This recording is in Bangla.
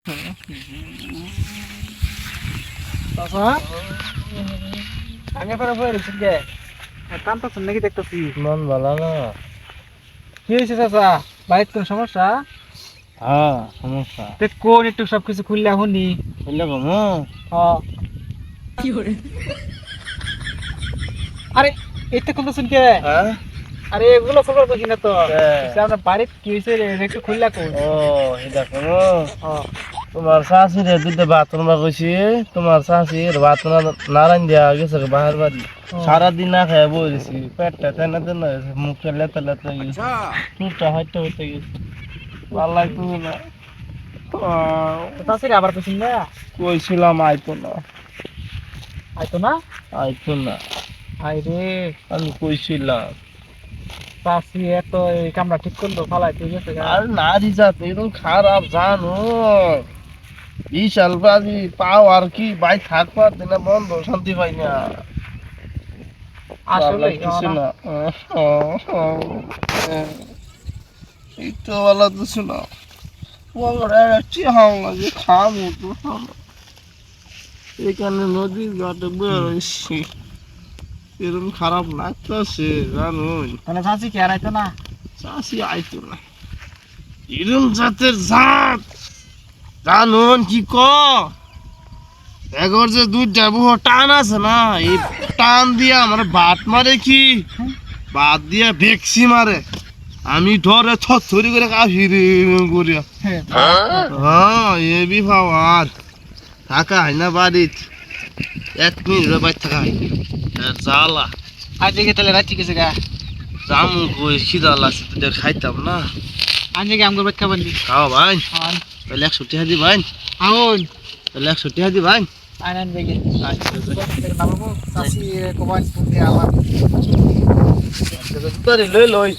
চাচা আমি পরে বই রয়েছি গে কান্তাছেন নাকি দেখতেছি মন ভালো না। কি হয়েছে চাচা বাইক কোন সমস্যা হ্যাঁ সমস্যা। তে কোন একটু সবকিছু খুললে শুনি বুঝলে কমু কি করে আরে এতে খুলতেছেন কে হ্যাঁ আরে এগুলো খবর বুঝি না তো আপনার বাড়ির কি হয়েছে একটু খুললা কোন ও এটা কমু তোমার শাশুড়ি দুধে ভাত রান্না কইছি, তোমার শাশুড়ির ভাত নারায়ণ দিয়া গেছে বাহার বাড়ি। সারাদিন না খাই বলেছি পেটটা টেনে টেনে গেছে, মুখটা লেতে লেতে গেছে, চুপটা হইতে হইতে গেছে, ভালো লাগতো না। শাশুড়ি আবার পেছন না কইছিলাম আইতো না আইতো না আইতো না, আই রে আমি কইছিলাম। চাষি এত এই কামরা ঠিক করলো ফালাই ঠিক আছে আর নারী জাত এরকম খারাপ জানো, বিশাল বাজি পাও আর কি ভাই থাকবার দিনে বন্ধ শান্তি পাই না। আসলে কিছু না এই তো বলা তো শোনা লাগে খামো তো এখানে নদীর ঘাটে বেরোচ্ছি, এরকম খারাপ লাগতেছে জানুন। মানে চাষি কি আর আইতো না চাষি আইতো না এরম জাতের জাত জানুন কি ক এগর যে দুধ যাবো টান আছে না, এই টান দিয়া আমার বাত মারে কি বাদ দিয়া ভেক্সি মারে, আমি ধরে থরি করে কাশিরে করিয়া হ্যাঁ এবি পাওয়ার থাকা হয় না বাড়িত, 1 মিনিট বাইর থাকা হয় জ্বালা। আজ কে তাহলে রাত ঠিক আছে গা জামু কই খিদা লাগছে তো খাইতাম না। আজ কে আমগো বেট খাবার নি খাও ভাই আন তাহলে 100 টাকা দি ভাই, আউন তাহলে 100 টাকা দি ভাই। আইনান বেগে আচ্ছা চাষি কোবাইল ফুটে আমার লই লই